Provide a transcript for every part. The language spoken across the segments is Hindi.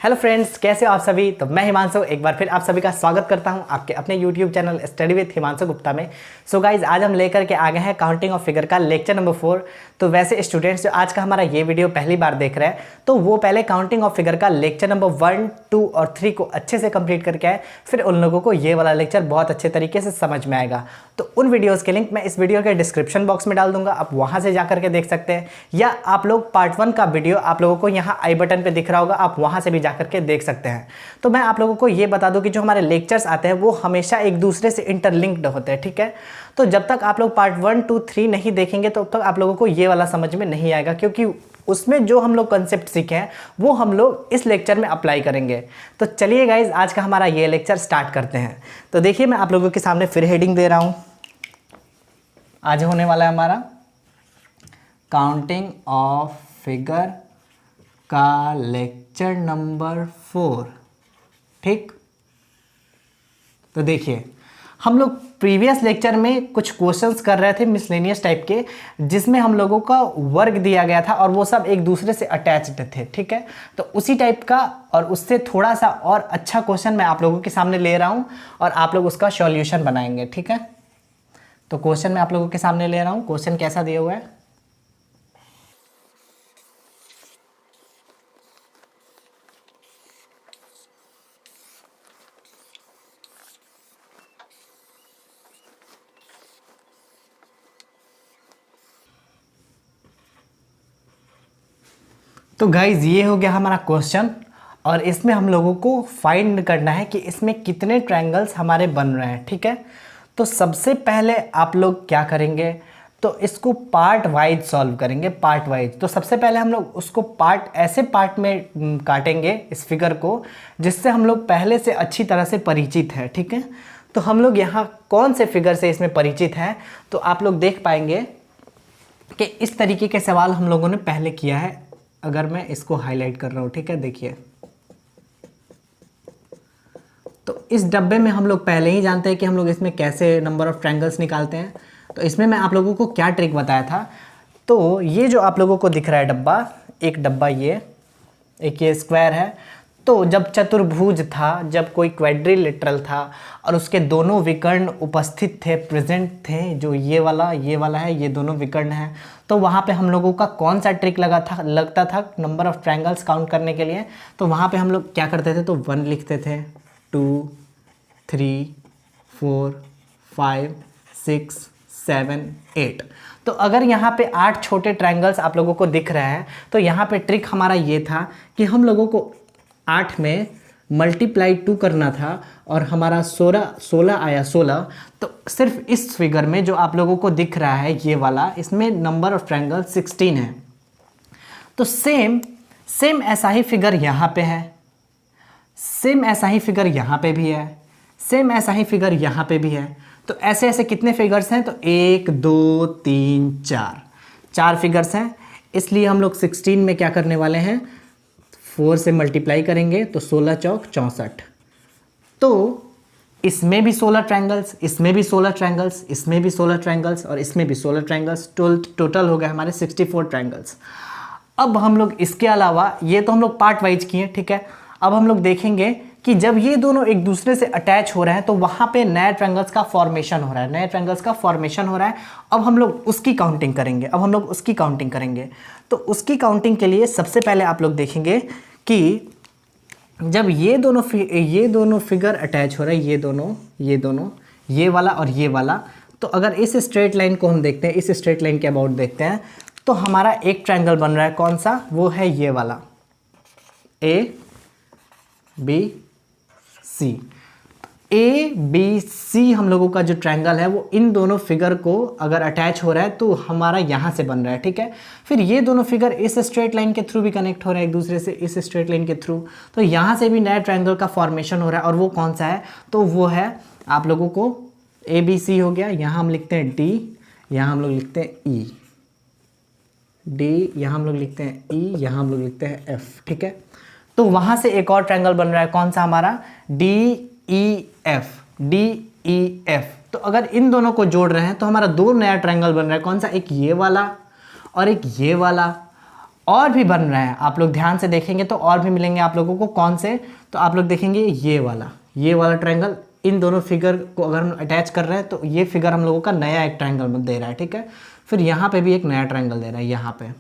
हेलो फ्रेंड्स, कैसे हो आप सभी। तो मैं हिमांशु एक बार फिर आप सभी का स्वागत करता हूं आपके अपने YouTube channel study with Himanshu Gupta में। सो गाइज, आज हम लेकर के आ गए हैं काउंटिंग ऑफ फिगर का लेक्चर नंबर 4। तो वैसे स्टूडेंट्स जो आज का हमारा ये वीडियो पहली बार देख रहे हैं तो वो पहले काउंटिंग ऑफ फिगर का लेक्चर नंबर 1, 2 और 3 को अच्छे से कंप्लीट करके आए, फिर उन लोगों को ये वाला लेक्चर बहुत अच्छे तरीके से समझ में आएगा। तो उन वीडियोज़ के लिंक मैं इस वीडियो के डिस्क्रिप्शन बॉक्स में डाल दूंगा, आप वहाँ से जा करके देख सकते हैं, या आप लोग पार्ट 1 का वीडियो आप लोगों को यहाँ आई बटन पर दिख रहा होगा, आप वहाँ से भी जा करके देख सकते हैं। तो मैं आप लोगों को ये बता दूं कि जो हमारे लेक्चर्स आते हैं वो हमेशा एक दूसरे से इंटरलिंक्ड होते हैं, ठीक है। तो जब तक आप लोग पार्ट 1, 2, 3 नहीं देखेंगे तो तब तक आप लोगों को ये वाला समझ में नहीं आएगा, क्योंकि उसमें जो हम लोग कंसेप्ट सीखे हैं वो हम लोग इस लेक्चर में अप्लाई करेंगे। तो चलिए गाइज, आज का हमारा ये लेक्चर स्टार्ट करते हैं। तो देखिए, मैं आप लोगों के सामने फिर हेडिंग दे रहा हूँ। आज होने वाला है हमारा काउंटिंग ऑफ फिगर का लेक्चर नंबर 4, ठीक। तो देखिए, हम लोग प्रीवियस लेक्चर में कुछ क्वेश्चंस कर रहे थे मिसलेनियस टाइप के, जिसमें हम लोगों का वर्क दिया गया था और वो सब एक दूसरे से अटैच्ड थे, ठीक है। तो उसी टाइप का और उससे थोड़ा सा और अच्छा क्वेश्चन मैं आप लोगों के सामने ले रहा हूँ और आप लोग उसका सॉल्यूशन बनाएंगे, ठीक है। तो क्वेश्चन मैं आप लोगों के सामने ले रहा हूँ। क्वेश्चन कैसा दिया हुआ है, तो गाइज ये हो गया हमारा क्वेश्चन और इसमें हम लोगों को फाइंड करना है कि इसमें कितने ट्रायंगल्स हमारे बन रहे हैं, ठीक है। तो सबसे पहले आप लोग क्या करेंगे, तो इसको पार्ट वाइज सॉल्व करेंगे, पार्ट वाइज। तो सबसे पहले हम लोग उसको ऐसे पार्ट में काटेंगे इस फिगर को जिससे हम लोग पहले से अच्छी तरह से परिचित है, ठीक है। तो हम लोग यहाँ कौन से फिगर से इसमें परिचित हैं, तो आप लोग देख पाएंगे कि इस तरीके के सवाल हम लोगों ने पहले किया है। अगर मैं इसको हाईलाइट कर रहा हूँ, ठीक है, देखिए। तो इस डब्बे में हम लोग पहले ही जानते हैं कि हम लोग इसमें कैसे नंबर ऑफ ट्रायंगल्स निकालते हैं। तो इसमें मैं आप लोगों को क्या ट्रिक बताया था, तो ये जो आप लोगों को दिख रहा है डब्बा, एक डब्बा ये स्क्वायर है। तो जब चतुर्भुज था, जब कोई क्वाड्रिलेटरल था और उसके दोनों विकर्ण उपस्थित थे, प्रेजेंट थे, जो ये वाला है, ये दोनों विकर्ण हैं, तो वहाँ पे हम लोगों का कौन सा ट्रिक लगता था नंबर ऑफ ट्रायंगल्स काउंट करने के लिए। तो वहाँ पे हम लोग क्या करते थे, तो 1 लिखते थे, 2, 3, 4, 5, 6, 7, 8। तो अगर यहाँ पे 8 छोटे ट्रायंगल्स आप लोगों को दिख रहे हैं तो यहाँ पे ट्रिक हमारा ये था कि हम लोगों को 8 में मल्टीप्लाई 2 करना था और हमारा 16 आया 16। तो सिर्फ इस फिगर में जो आप लोगों को दिख रहा है ये वाला, इसमें नंबर ऑफ ट्रायंगल 16 है। तो सेम ऐसा ही फिगर यहाँ पे है, सेम ऐसा ही फिगर यहाँ पे भी है, सेम ऐसा ही फिगर यहाँ पे भी है। तो ऐसे ऐसे कितने फिगर्स हैं, तो 1, 2, 3, 4 फिगर्स हैं। इसलिए हम लोग 16 में क्या करने वाले हैं, 4 से मल्टीप्लाई करेंगे तो 16 चौक 64। तो इसमें भी 16 ट्रायंगल्स, इसमें भी 16 ट्रायंगल्स, इसमें भी 16 ट्रायंगल्स और इसमें भी 16 ट्रायंगल्स। टोटल हो गए हमारे 64 ट्रायंगल्स। अब हम लोग इसके अलावा, ये तो हम लोग पार्ट वाइज किए, ठीक है। अब हम लोग देखेंगे कि जब ये दोनों एक दूसरे से अटैच हो रहे हैं तो वहाँ पे नए ट्रायंगल्स का फॉर्मेशन हो रहा है, अब हम लोग उसकी काउंटिंग करेंगे। तो उसकी काउंटिंग के लिए सबसे पहले आप लोग देखेंगे कि जब ये दोनों फिगर अटैच हो रहा है, ये दोनों, ये वाला और ये वाला, तो अगर इस स्ट्रेट लाइन को हम देखते हैं, इस स्ट्रेट लाइन के अबाउट देखते हैं, तो हमारा एक ट्रायंगल बन रहा है, कौन सा, वो है ये वाला ABC। ABC हम लोगों का जो ट्रायंगल है वो इन दोनों फिगर को अगर अटैच हो रहा है तो हमारा यहाँ से बन रहा है, ठीक है। फिर ये दोनों फिगर इस स्ट्रेट लाइन के थ्रू भी कनेक्ट हो रहे हैं एक दूसरे से, इस स्ट्रेट लाइन के थ्रू, तो यहाँ से भी नया ट्रायंगल का फॉर्मेशन हो रहा है। और वो कौन सा है, तो वो है आप लोगों को ABC हो गया, यहाँ हम लिखते हैं D, यहाँ हम लोग लिखते हैं E, D, यहाँ हम लोग लिखते हैं E, यहाँ हम लोग लिखते हैं F, ठीक है। तो वहाँ से एक और ट्रायंगल बन रहा है, कौन सा, हमारा DEF। तो अगर इन दोनों को जोड़ रहे हैं तो हमारा 2 नया ट्रायंगल बन रहा है, कौन सा, एक ये वाला और एक ये वाला। और भी बन रहे हैं, आप लोग ध्यान से देखेंगे तो और भी मिलेंगे आप लोगों को। कौन से? तो आप लोग देखेंगे ये वाला ट्रायंगल, इन दोनों फिगर को अगर हम अटैच कर रहे हैं तो ये फिगर हम लोगों का नया एक ट्रायंगल दे रहा है, ठीक है। फिर यहाँ पे भी एक नया ट्रायंगल दे रहा है यहाँ पे।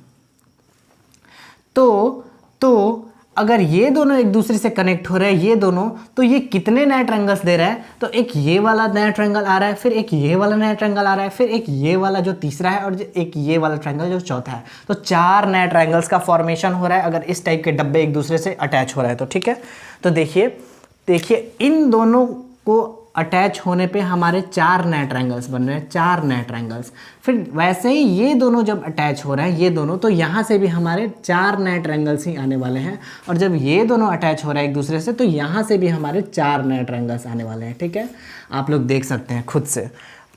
तो अगर ये दोनों एक दूसरे से कनेक्ट हो रहे हैं ये दोनों, तो ये कितने नए ट्रायंगल्स दे रहा है? तो एक ये वाला नया ट्रायंगल आ रहा है, फिर एक ये वाला नया ट्रायंगल आ रहा है, फिर एक ये वाला जो तीसरा है, और एक ये वाला ट्रायंगल जो चौथा है। तो 4 नए ट्रायंगल्स का फॉर्मेशन हो रहा है अगर इस टाइप के डब्बे एक दूसरे से अटैच हो रहा है तो, ठीक है। तो देखिए इन दोनों को अटैच होने पे हमारे 4 नए ट्रायंगल्स बन रहे हैं, 4 नए ट्रायंगल्स। फिर वैसे ही ये दोनों जब अटैच हो रहे हैं ये दोनों, तो यहाँ से भी हमारे 4 नए ट्रायंगल्स ही आने वाले हैं। और जब ये दोनों अटैच हो रहे हैं एक दूसरे से तो यहाँ से भी हमारे 4 नए ट्रायंगल्स आने वाले हैं, ठीक है। आप लोग देख सकते हैं खुद से।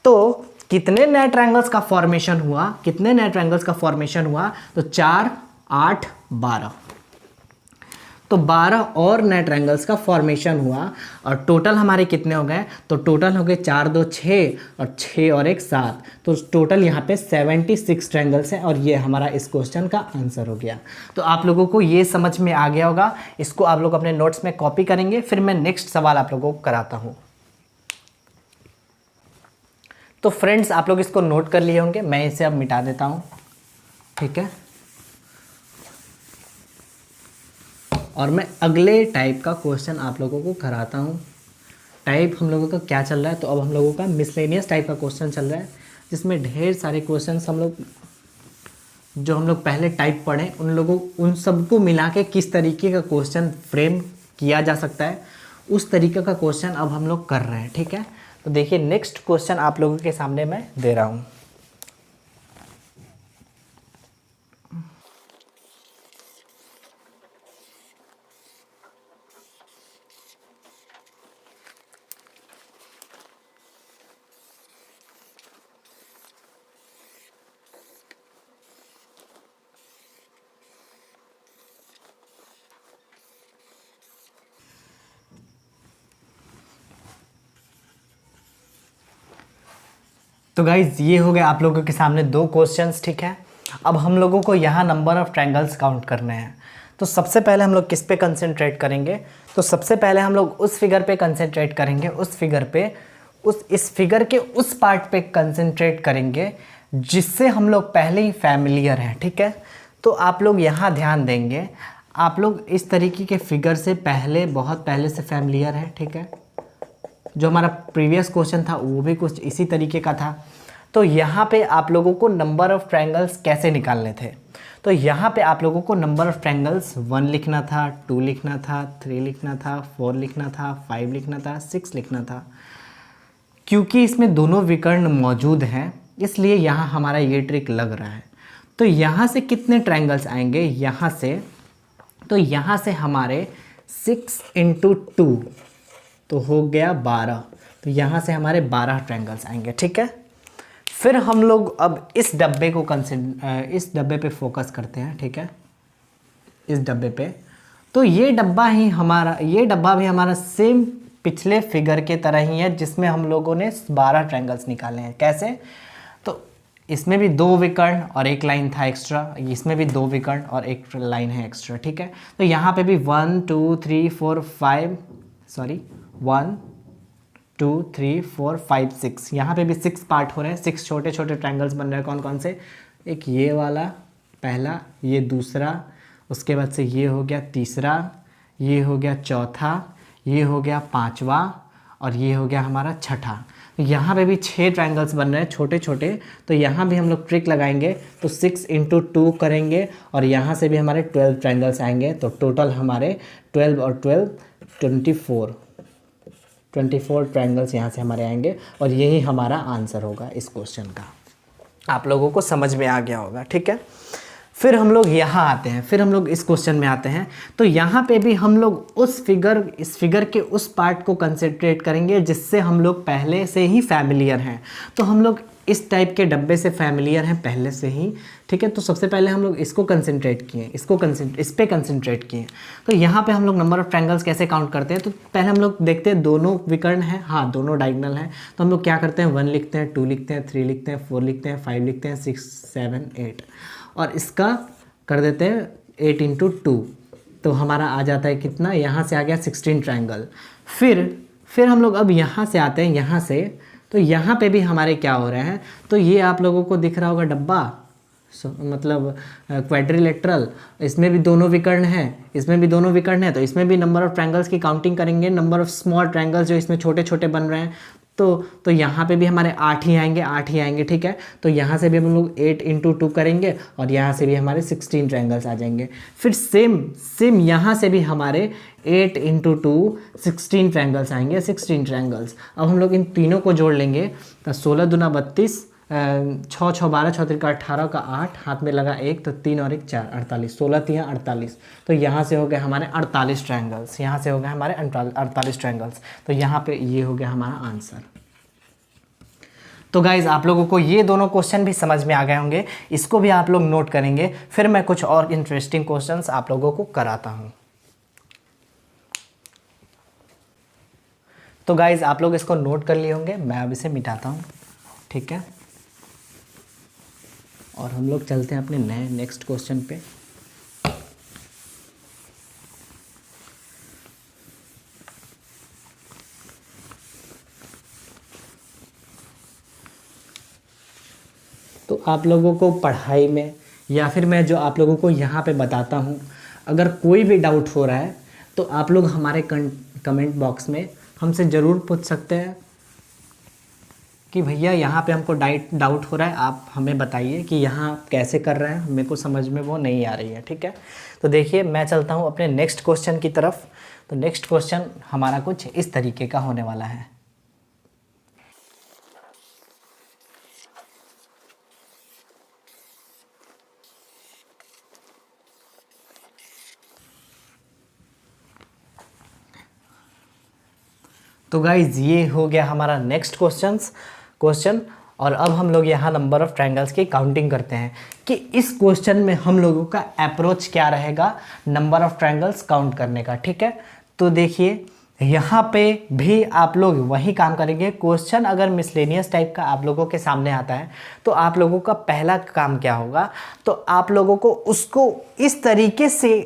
तो कितने नए ट्रायंगल्स का फॉर्मेशन हुआ? कितने नए ट्रायंगल्स का फॉर्मेशन हुआ? तो 4, 8, 12। तो 12 और नए ट्रायंगल्स का फॉर्मेशन हुआ। और टोटल हमारे कितने हो गए? तो टोटल हो गए 4, 2, 6 और 6 और 1, 7। तो टोटल यहाँ पे 76 ट्रायंगल्स हैं और ये हमारा इस क्वेश्चन का आंसर हो गया। तो आप लोगों को ये समझ में आ गया होगा। इसको आप लोग अपने नोट्स में कॉपी करेंगे, फिर मैं नेक्स्ट सवाल आप लोगों को कराता हूँ। तो फ्रेंड्स आप लोग इसको नोट कर लिए होंगे, मैं इसे अब मिटा देता हूँ, ठीक है। और मैं अगले टाइप का क्वेश्चन आप लोगों को कराता हूँ। टाइप हम लोगों का क्या चल रहा है? तो अब हम लोगों का मिसलेनियस टाइप का क्वेश्चन चल रहा है, जिसमें ढेर सारे क्वेश्चंस हम लोग पहले टाइप पढ़े उन सबको मिला के किस तरीके का क्वेश्चन फ्रेम किया जा सकता है, उस तरीके का क्वेश्चन अब हम लोग कर रहे हैं, ठीक है। तो देखिए नेक्स्ट क्वेश्चन आप लोगों के सामने मैं दे रहा हूँ। तो गाइज ये हो गए आप लोगों के सामने 2 क्वेश्चंस, ठीक है। अब हम लोगों को यहाँ नंबर ऑफ ट्रायंगल्स काउंट करने हैं। तो सबसे पहले हम लोग किस पे कंसंट्रेट करेंगे? तो सबसे पहले हम लोग उस फिगर पे कंसंट्रेट करेंगे, इस फिगर के उस पार्ट पे कंसंट्रेट करेंगे जिससे हम लोग पहले ही फैमिलियर हैं, ठीक है। तो आप लोग यहाँ ध्यान देंगे, आप लोग इस तरीके के फिगर से बहुत पहले से फैमिलियर हैं, ठीक है। जो हमारा प्रीवियस क्वेश्चन था वो भी कुछ इसी तरीके का था। तो यहाँ पे आप लोगों को नंबर ऑफ ट्रायंगल्स कैसे निकालने थे? तो यहाँ पे आप लोगों को नंबर ऑफ ट्रायंगल्स 1 लिखना था, 2 लिखना था, 3 लिखना था, 4 लिखना था, 5 लिखना था, 6 लिखना था। क्योंकि इसमें दोनों विकर्ण मौजूद हैं इसलिए यहाँ हमारा ये ट्रिक लग रहा है। तो यहाँ से कितने ट्रायंगल्स आएंगे? यहाँ से, तो यहाँ से हमारे 6 × 2 तो हो गया 12। तो यहाँ से हमारे 12 ट्रायंगल्स आएंगे, ठीक है। फिर हम लोग अब इस डब्बे पे फोकस करते हैं, ठीक है, इस डब्बे पे। तो ये डब्बा भी हमारा सेम पिछले फिगर के तरह ही है जिसमें हम लोगों ने 12 ट्रायंगल्स निकाले हैं। कैसे? तो इसमें भी 2 विकर्ण और 1 लाइन था एक्स्ट्रा, इसमें भी 2 विकर्ण और 1 लाइन है एक्स्ट्रा, ठीक है। तो यहाँ पे भी 1 2 3 4 5 1 2 3 4 5 6, यहाँ पे भी 6 पार्ट हो रहे हैं, 6 छोटे छोटे ट्रायंगल्स बन रहे हैं। कौन कौन से? एक ये वाला पहला, ये दूसरा, उसके बाद से ये हो गया तीसरा, ये हो गया चौथा, ये हो गया 5वां और ये हो गया हमारा छठा। तो यहाँ पे भी 6 ट्रायंगल्स बन रहे हैं छोटे छोटे। तो यहाँ भी हम लोग ट्रिक लगाएंगे, तो 6 × 2 करेंगे और यहाँ से भी हमारे 12 ट्रायंगल्स आएंगे। तो टोटल हमारे 12 और 12 24 ट्रायंगल्स यहाँ से हमारे आएंगे और यही हमारा आंसर होगा इस क्वेश्चन का। आप लोगों को समझ में आ गया होगा, ठीक है। फिर हम लोग यहाँ आते हैं, फिर हम लोग इस क्वेश्चन में आते हैं। तो यहाँ पे भी हम लोग इस फिगर के उस पार्ट को कंसंट्रेट करेंगे जिससे हम लोग पहले से ही फैमिलियर हैं। तो हम लोग इस टाइप के डब्बे से फैमिलियर हैं पहले से ही, ठीक है। तो सबसे पहले हम लोग इसको कंसंट्रेट किए, इस पे कंसंट्रेट किए। तो यहाँ पे हम लोग नंबर ऑफ ट्रायंगल्स कैसे काउंट करते हैं? तो पहले हम लोग देखते हैं दोनों विकर्ण हैं, हाँ दोनों डायगोनल हैं। तो हम लोग क्या करते हैं? 1 लिखते हैं, 2 लिखते हैं, 3 लिखते हैं, 4 लिखते हैं, 5 लिखते हैं, 6 7 8 और इसका कर देते हैं 8 इंटू 2, तो हमारा आ जाता है कितना, यहाँ से आ गया 16 ट्रायंगल। फिर हम लोग अब यहाँ से आते हैं, यहाँ से, तो यहाँ पे भी हमारे क्या हो रहे हैं, तो ये आप लोगों को दिख रहा होगा डब्बा, मतलब क्वाड्रिलेटरल, इसमें भी दोनों विकर्ण हैं, इसमें भी दोनों विकर्ण हैं, तो इसमें भी नंबर ऑफ ट्रायंगल्स की काउंटिंग करेंगे, नंबर ऑफ स्मॉल ट्रायंगल्स जो इसमें छोटे छोटे बन रहे हैं, तो यहाँ पे भी हमारे 8 ही आएंगे, 8 ही आएंगे, ठीक है। तो यहाँ से भी हम लोग 8 इंटू 2 करेंगे और यहाँ से भी हमारे 16 ट्रायंगल्स आ जाएंगे। फिर सेम यहाँ से भी हमारे 8 इंटू 2 16 ट्रायंगल्स आएंगे, 16 ट्रायंगल्स। अब हम लोग इन तीनों को जोड़ लेंगे, तो 16 दूना 32, 6 6 12, 6 3 18 का 8, हाथ में लगा 1, तो 3 और 1 4, 48, 16 3 48। तो यहाँ से हो गए हमारे 48 ट्रायंगल्स, यहाँ से हो गए हमारे 48 ट्रायंगल्स। तो यहाँ पे ये हो गया हमारा आंसर। तो गाइज़ आप लोगों को ये दोनों क्वेश्चन भी समझ में आ गए होंगे, इसको भी आप लोग नोट करेंगे, फिर मैं कुछ और इंटरेस्टिंग क्वेश्चंस आप लोगों को कराता हूँ। तो गाइज़ आप लोग इसको नोट कर लिए होंगे, मैं अब इसे मिटाता हूँ, ठीक है। और हम लोग चलते हैं अपने नए नेक्स्ट क्वेश्चन पे। तो आप लोगों को पढ़ाई में या फिर मैं जो आप लोगों को यहाँ पे बताता हूँ, अगर कोई भी डाउट हो रहा है तो आप लोग हमारे कमेंट बॉक्स में हमसे ज़रूर पूछ सकते हैं कि भैया यहाँ पे हमको डाउट हो रहा है, आप हमें बताइए कि यहाँ कैसे कर रहे हैं, मेरे को समझ में वो नहीं आ रही है, ठीक है। तो देखिए मैं चलता हूँ अपने नेक्स्ट क्वेश्चन की तरफ। तो नेक्स्ट क्वेश्चन हमारा कुछ इस तरीके का होने वाला है। तो गाइज ये हो गया हमारा नेक्स्ट क्वेश्चन। और अब हम लोग यहाँ नंबर ऑफ ट्रायंगल्स की काउंटिंग करते हैं कि इस क्वेश्चन में हम लोगों का अप्रोच क्या रहेगा नंबर ऑफ ट्रायंगल्स काउंट करने का, ठीक है। तो देखिए यहाँ पे भी आप लोग वही काम करेंगे। क्वेश्चन अगर मिसलेनियस टाइप का आप लोगों के सामने आता है तो आप लोगों का पहला काम क्या होगा, तो आप लोगों को उसको इस तरीके से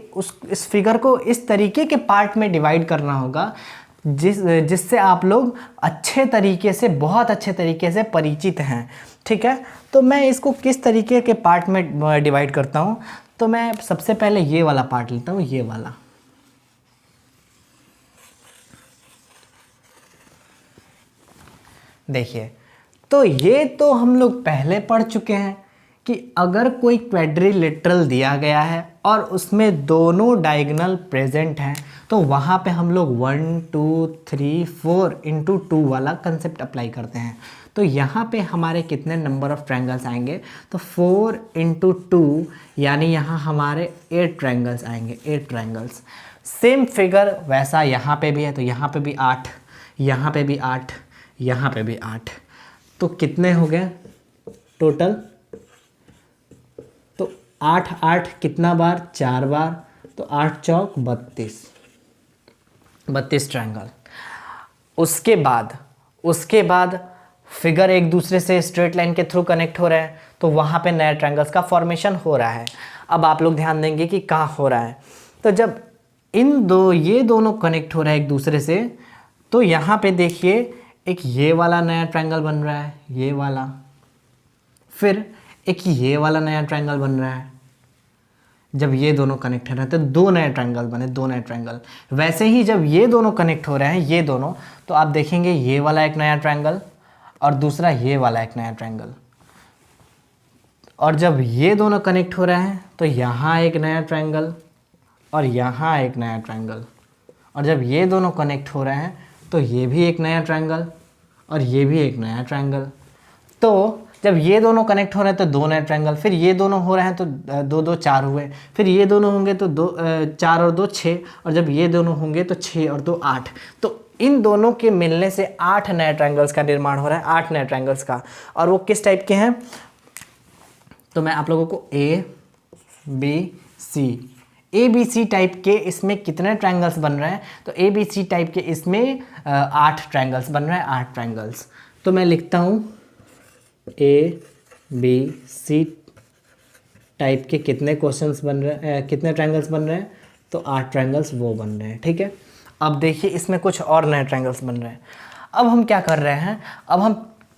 इस फिगर को इस तरीके के पार्ट में डिवाइड करना होगा जिससे आप लोग अच्छे तरीके से, बहुत अच्छे तरीके से परिचित हैं, ठीक है। तो मैं इसको किस तरीके के पार्ट में डिवाइड करता हूँ, तो मैं सबसे पहले ये वाला पार्ट लेता हूँ, ये वाला। देखिए तो ये तो हम लोग पहले पढ़ चुके हैं कि अगर कोई क्वाड्रिलेटरल दिया गया है और उसमें दोनों डायगोनल प्रेजेंट हैं तो वहाँ पे हम लोग 1 2 3 4 इंटू 2 वाला कंसेप्ट अप्लाई करते हैं। तो यहाँ पे हमारे कितने नंबर ऑफ ट्रायंगल्स आएंगे, तो 4 इंटू 2 यानी यहाँ हमारे 8 ट्रायंगल्स आएंगे, 8 ट्रायंगल्स। सेम फिगर वैसा यहाँ पे भी है, तो यहाँ पे भी 8, यहाँ पे भी 8, यहाँ पे भी 8। तो कितने हो गए टोटल, तो 8 8 कितना बार, 4 बार, तो 8 चौक 32 ट्रायंगल। उसके बाद फिगर एक दूसरे से स्ट्रेट लाइन के थ्रू कनेक्ट हो रहे हैं, तो वहाँ पे नए ट्रायंगल्स का फॉर्मेशन हो रहा है। अब आप लोग ध्यान देंगे कि कहाँ हो रहा है, तो जब ये दोनों कनेक्ट हो रहे हैं एक दूसरे से, तो यहाँ पे देखिए एक ये वाला नया ट्रायंगल बन रहा है, ये वाला, फिर एक ये वाला नया ट्रायंगल बन रहा है। जब ये दोनों कनेक्ट हो रहे हैं तो दो नए ट्रायंगल बने, दो नए ट्रायंगल। वैसे ही जब ये दोनों कनेक्ट हो रहे हैं, ये दोनों, तो आप देखेंगे ये वाला एक नया ट्रायंगल और दूसरा ये वाला एक नया ट्रायंगल। और जब ये दोनों कनेक्ट हो रहे हैं तो यहाँ एक नया ट्रायंगल और यहाँ एक नया ट्रायंगल। और जब ये दोनों कनेक्ट हो रहे हैं तो ये भी एक नया ट्रायंगल और ये भी एक नया ट्रायंगल। तो जब ये दोनों कनेक्ट हो रहे हैं तो दो नए ट्रायंगल, फिर ये दोनों हो रहे हैं तो 2 2 4 हुए, फिर ये दोनों होंगे तो 4 और 2 6, और जब ये दोनों होंगे तो 6 और 2 8। तो इन दोनों के मिलने से 8 नए ट्रायंगल्स का निर्माण हो रहा है, 8 नए ट्रायंगल्स का। और वो किस टाइप के हैं, तो मैं आप लोगों को ए बी सी टाइप के इसमें कितने ट्रायंगल्स बन रहे हैं, तो ए बी सी टाइप के इसमें 8 ट्रायंगल्स बन रहे हैं, 8 ट्रायंगल्स। तो मैं लिखता हूँ A B C टाइप के कितने क्वेश्चंस बन रहे हैं, कितने ट्रायंगल्स बन रहे हैं, तो 8 ट्रायंगल्स वो बन रहे हैं। ठीक है, अब देखिए इसमें कुछ और नए ट्रायंगल्स बन रहे हैं। अब हम क्या कर रहे हैं, अब हम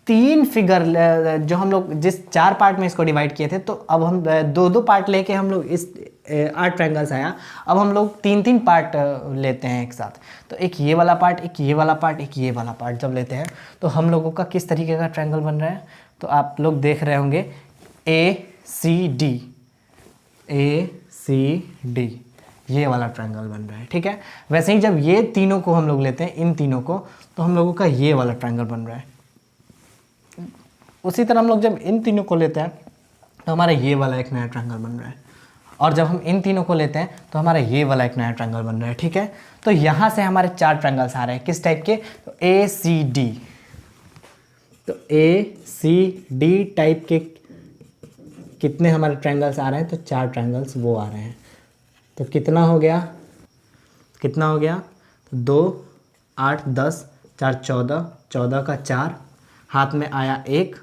3 फिगर जो हम लोग जिस 4 पार्ट में इसको डिवाइड किए थे, तो अब हम 2-2 पार्ट लेके हम लोग इस 8 ट्रायंगल्स आया, अब हम लोग 3-3 पार्ट लेते हैं एक साथ। तो एक ये वाला पार्ट, एक ये वाला पार्ट, एक ये वाला पार्ट जब लेते हैं तो हम लोगों का किस तरीके का ट्रायंगल बन रहा है, तो आप लोग देख रहे होंगे ACD, ACD ये वाला ट्रायंगल बन रहा है। ठीक है, वैसे ही जब ये तीनों को हम लोग लेते हैं, इन तीनों को, तो हम लोगों का ये वाला ट्रायंगल बन रहा है। उसी तरह हम लोग जब इन तीनों को लेते हैं तो हमारा ये वाला एक नया ट्रायंगल बन रहा है, और जब हम इन तीनों को लेते हैं तो हमारा ये वाला एक नया ट्रायंगल बन रहा है। ठीक है, तो यहाँ से हमारे 4 ट्रायंगल्स आ रहे हैं, किस टाइप के, तो ACD, तो ACD टाइप के कितने हमारे ट्रायंगल्स आ रहे हैं, तो 4 ट्रायंगल्स वो आ रहे हैं। तो कितना हो गया, कितना हो गया, तो 2, 8, 10, 4, 14, 14 का 4, हाथ में आया 1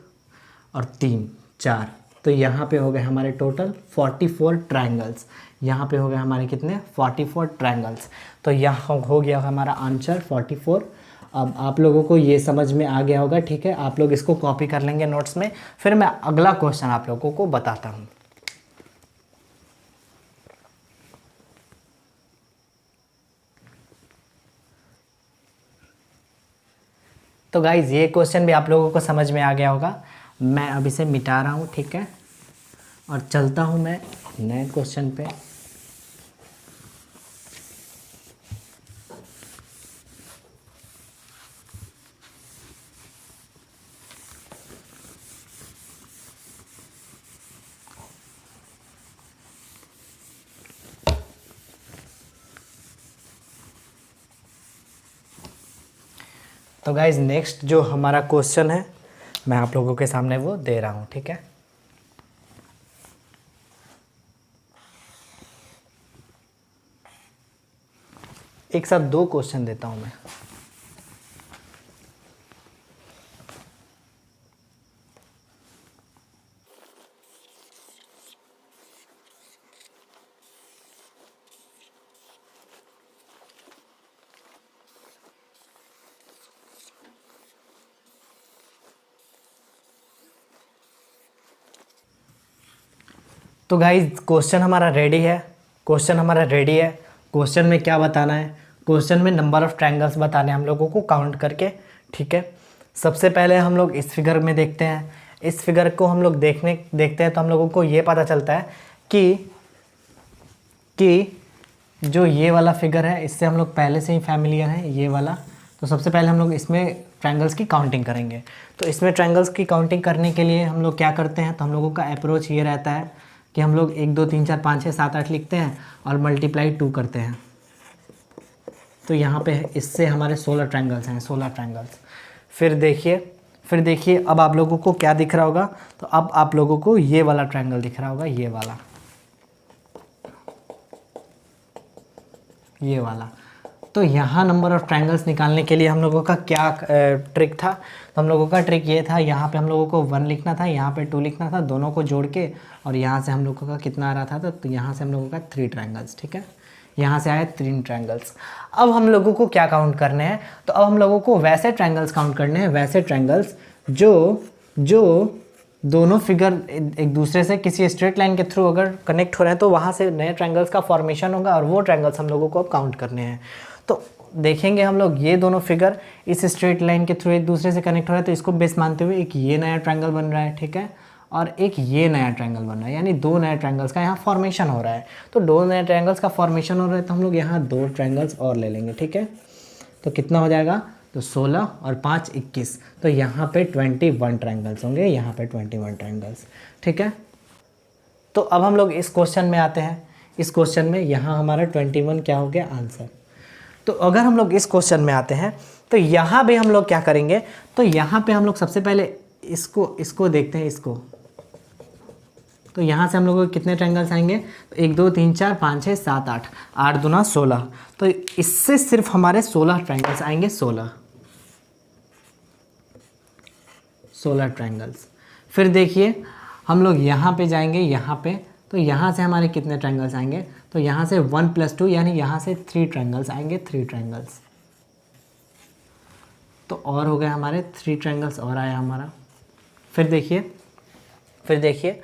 और 3, 4, तो यहाँ पे हो गए हमारे टोटल 44 ट्रायंगल्स। यहाँ पे हो गए हमारे कितने, 44 ट्रायंगल्स। तो यहाँ हो गया हमारा आंसर 44। अब आप लोगों को ये समझ में आ गया होगा। ठीक है, आप लोग इसको कॉपी कर लेंगे नोट्स में, फिर मैं अगला क्वेश्चन आप लोगों को बताता हूँ। तो गाइज़ ये क्वेश्चन भी आप लोगों को समझ में आ गया होगा। मैं अब इसे मिटा रहा हूँ। ठीक है, और चलता हूँ मैं नए क्वेश्चन पे। तो गाइज़ नेक्स्ट जो हमारा क्वेश्चन है मैं आप लोगों के सामने वो दे रहा हूँ। ठीक है, एक साथ 2 क्वेश्चन देता हूँ मैं। तो गाइज क्वेश्चन हमारा रेडी है, क्वेश्चन हमारा रेडी है। क्वेश्चन में क्या बताना है, क्वेश्चन में नंबर ऑफ़ ट्रायंगल्स बताने हैं हम लोगों को काउंट करके। ठीक है, सबसे पहले हम लोग इस फिगर में देखते हैं। इस फिगर को हम लोग देखते हैं तो हम लोगों को ये पता चलता है कि जो ये वाला फिगर है इससे हम लोग पहले से ही फैमिलियर हैं, ये वाला। तो सबसे पहले हम लोग इसमें ट्रायंगल्स की काउंटिंग करेंगे। तो इसमें ट्रायंगल्स की काउंटिंग करने के लिए हम लोग क्या करते हैं, तो हम लोगों का अप्रोच ये रहता है कि हम लोग 1 2 3 4 5 6 7 8 लिखते हैं और मल्टीप्लाई 2 करते हैं। तो यहाँ पे इससे हमारे 16 ट्रायंगल्स हैं, 16 ट्रायंगल्स। फिर देखिए अब आप लोगों को क्या दिख रहा होगा, तो अब आप लोगों को ये वाला ट्रायंगल दिख रहा होगा, ये वाला। तो यहाँ नंबर ऑफ़ ट्रायंगल्स निकालने के लिए हम लोगों का क्या ट्रिक था, तो हम लोगों का ट्रिक ये था, यहाँ पे हम लोगों को 1 लिखना था, यहाँ पे 2 लिखना था, दोनों को जोड़ के, और यहाँ से हम लोगों का कितना आ रहा था, तो यहाँ से हम लोगों का 3 ट्रायंगल्स। ठीक है, यहाँ से आए 3 ट्रायंगल्स। अब हम लोगों को क्या काउंट करने हैं, तो अब हम लोगों को वैसे ट्रायंगल्स काउंट करने हैं, वैसे ट्रायंगल्स जो दोनों फिगर एक दूसरे से किसी स्ट्रेट लाइन के थ्रू अगर कनेक्ट हो रहे हैं तो वहाँ से नए ट्रायंगल्स का फॉर्मेशन होगा, और वो ट्रायंगल्स हम लोगों को अब काउंट करने हैं। तो देखेंगे हम लोग ये दोनों फिगर इस स्ट्रेट लाइन के थ्रू एक दूसरे से कनेक्ट हो रहा है, तो इसको बेस मानते हुए एक ये नया ट्रायंगल बन रहा है। ठीक है, और एक ये नया ट्रायंगल बन रहा है, यानी 2 नए ट्रायंगल्स का यहाँ फॉर्मेशन हो रहा है। तो 2 नए ट्रायंगल्स का फॉर्मेशन हो रहा है, तो हम लोग यहाँ 2 ट्रायंगल्स और ले लेंगे। ठीक है, तो कितना हो जाएगा, तो 16 और 5 21, तो यहाँ पे 21 ट्रायंगल्स होंगे, यहाँ पे 21 ट्रायंगल्स। ठीक है, तो अब हम लोग इस क्वेश्चन में आते हैं। इस क्वेश्चन में यहाँ हमारा 21 क्या हो गया आंसर। तो अगर हम लोग इस क्वेश्चन में आते हैं तो यहाँ पे हम लोग क्या करेंगे, तो यहाँ पे हम लोग सबसे पहले इसको देखते हैं, इसको। तो यहाँ से हम लोगों को कितने ट्रायंगल्स आएंगे, तो 1 2 3 4 5 6 7 8, 8 दूना 16, तो इससे सिर्फ हमारे 16 ट्रायंगल्स आएंगे, 16 ट्रायंगल्स। फिर देखिए हम लोग यहाँ पे जाएंगे, यहाँ पे तो यहाँ से हमारे कितने ट्रायंगल्स आएंगे, तो यहाँ से 1 + 2 यानी यहाँ से 3 ट्रायंगल्स आएंगे, 3 ट्रायंगल्स। तो और हो गए हमारे 3 ट्रायंगल्स और आया हमारा। फिर देखिए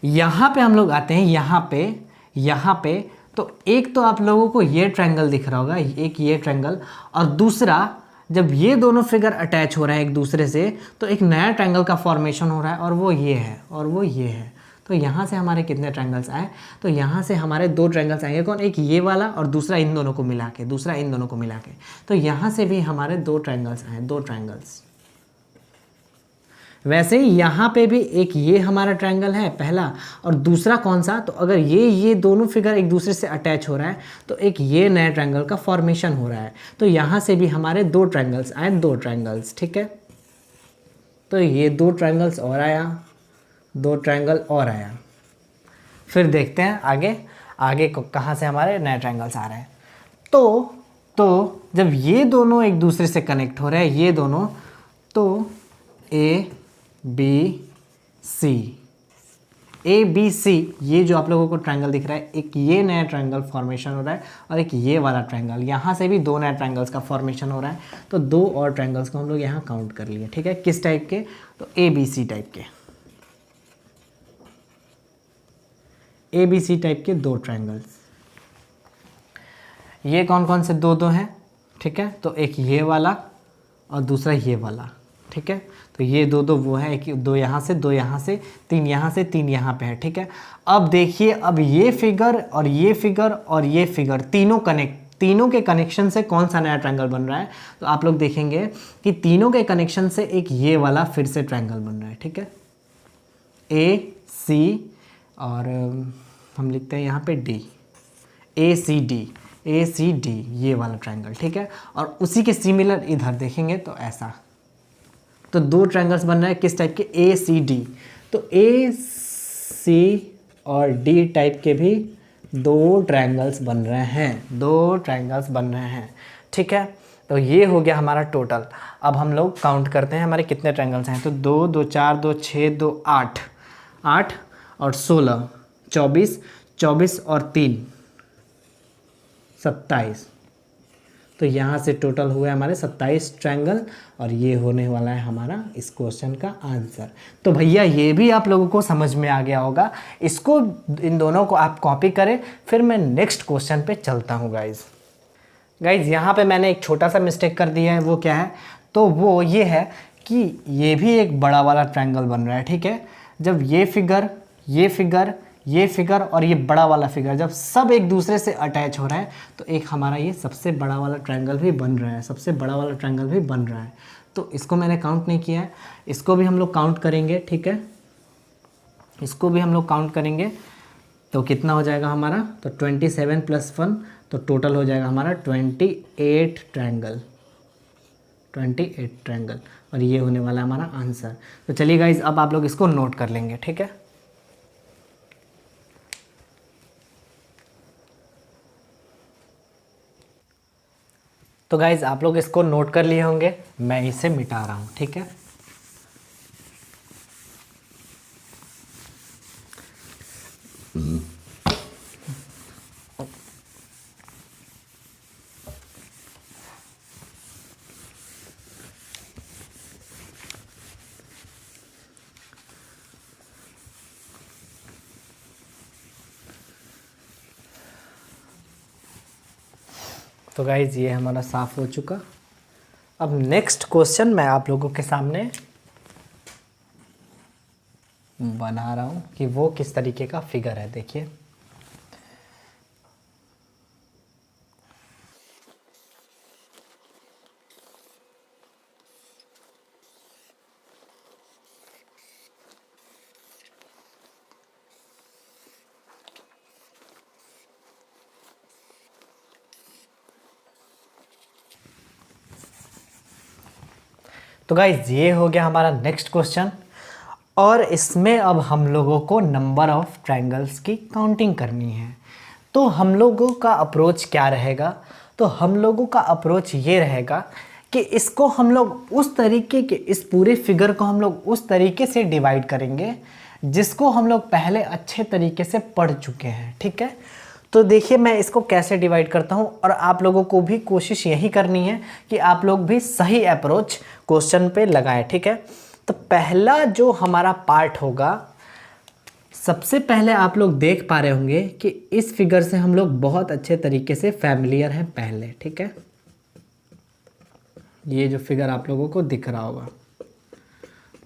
यहाँ पे हम लोग आते हैं, यहाँ पे तो एक तो आप लोगों को ये ट्रायंगल दिख रहा होगा, एक ये ट्रायंगल, और दूसरा जब ये दोनों फिगर अटैच हो रहे हैं एक दूसरे से तो एक नया ट्रायंगल का फॉर्मेशन हो रहा है, और वो ये है और वो ये है। तो यहाँ से हमारे कितने ट्रायंगल्स आए, तो यहाँ से हमारे 2 ट्रायंगल्स आएंगे। कौन, एक ये वाला और दूसरा इन दोनों को मिला के, तो यहाँ से भी हमारे 2 ट्रायंगल्स आए, 2 ट्रायंगल्स। वैसे ही यहाँ पे भी एक ये हमारा ट्रायंगल है पहला, और दूसरा कौन सा, तो अगर ये दोनों फिगर एक दूसरे से अटैच हो रहा है तो एक ये नया ट्रायंगल का फॉर्मेशन हो रहा है। तो यहाँ से भी हमारे 2 ट्रायंगल्स आए, 2 ट्रायंगल्स, ठीक है। तो ये 2 ट्रायंगल्स और आया, 2 ट्रायंगल और आया। फिर देखते हैं आगे कहाँ से हमारे नए ट्रायंगल्स आ रहे हैं। तो जब ये दोनों एक दूसरे से कनेक्ट हो रहे हैं, ये दोनों, तो ए बी सी ये जो आप लोगों को ट्रायंगल दिख रहा है, एक ये नया ट्रायंगल फॉर्मेशन हो रहा है और एक ये वाला ट्रायंगल, यहाँ से भी 2 नए ट्रायंगल्स का फॉर्मेशन हो रहा है। तो 2 और ट्रायंगल्स को हम लोग यहाँ काउंट कर लिए, ठीक है। किस टाइप के, तो ए बी सी टाइप के, ABC टाइप के 2 ट्रायंगल्स। ये कौन कौन से 2 हैं, ठीक है। तो एक ये वाला और दूसरा ये वाला, ठीक है। तो ये 2 वो है, एक 2 यहाँ से, 2 यहाँ से, 3 यहाँ से, 3 यहाँ पे है, ठीक है। अब देखिए, अब ये फिगर और ये फिगर और ये फिगर तीनों के कनेक्शन से कौन सा नया ट्रायंगल बन रहा है, तो आप लोग देखेंगे कि तीनों के कनेक्शन से एक ये वाला फिर से ट्रायंगल बन रहा है, ठीक है। AC और हम लिखते हैं यहाँ पे D, ACD ये वाला ट्रायंगल, ठीक है। और उसी के सिमिलर इधर देखेंगे तो ऐसा, तो 2 ट्रायंगल्स बन रहे हैं किस टाइप के, ACD। तो AC और D टाइप के भी 2 ट्रायंगल्स बन रहे हैं, ठीक है। तो ये हो गया हमारा टोटल। अब हम लोग काउंट करते हैं हमारे कितने ट्रायंगल्स हैं। तो 2 2 4 2 6 2 8 और 16 24 और 3 27। तो यहाँ से टोटल हुए हमारे 27 ट्रायंगल, और ये होने वाला है हमारा इस क्वेश्चन का आंसर। तो भैया ये भी आप लोगों को समझ में आ गया होगा। इसको, इन दोनों को आप कॉपी करें, फिर मैं नेक्स्ट क्वेश्चन पे चलता हूँ गाइज। यहाँ पे मैंने एक छोटा सा मिस्टेक कर दिया है, वो क्या है, तो वो ये है कि ये भी एक बड़ा वाला ट्रायंगल बन रहा है, ठीक है। जब ये फिगर और ये बड़ा वाला फिगर जब सब एक दूसरे से अटैच हो रहा है तो एक हमारा ये सबसे बड़ा वाला ट्रायंगल भी बन रहा है, तो इसको मैंने काउंट नहीं किया है, इसको भी हम लोग काउंट करेंगे, ठीक है। इसको भी हम लोग काउंट करेंगे तो कितना हो जाएगा हमारा, तो 27 + 1, तो टोटल हो जाएगा हमारा 28 ट्रायंगल, और ये होने वाला है हमारा आंसर। तो चलिए गाइज, अब आप लोग इसको नोट कर लेंगे, ठीक है। तो गाइज आप लोग इसको नोट कर लिए होंगे, मैं इसे मिटा रहा हूँ, ठीक है। तो गाइज ये हमारा साफ हो चुका। अब नेक्स्ट क्वेश्चन मैं आप लोगों के सामने बना रहा हूँ कि वो किस तरीके का फिगर है, देखिए। तो गाइज ये हो गया हमारा नेक्स्ट क्वेश्चन, और इसमें अब हम लोगों को नंबर ऑफ ट्रायंगल्स की काउंटिंग करनी है। तो हम लोगों का अप्रोच क्या रहेगा, तो हम लोगों का अप्रोच ये रहेगा कि इसको हम लोग उस तरीके के, इस पूरे फिगर को हम लोग उस तरीके से डिवाइड करेंगे जिसको हम लोग पहले अच्छे तरीके से पढ़ चुके हैं, ठीक है। तो देखिए मैं इसको कैसे डिवाइड करता हूँ, और आप लोगों को भी कोशिश यही करनी है कि आप लोग भी सही अप्रोच क्वेश्चन पे लगाएं, ठीक है। तो पहला जो हमारा पार्ट होगा, सबसे पहले आप लोग देख पा रहे होंगे कि इस फिगर से हम लोग बहुत अच्छे तरीके से फैमिलियर हैं पहले, ठीक है। ये जो फिगर आप लोगों को दिख रहा होगा,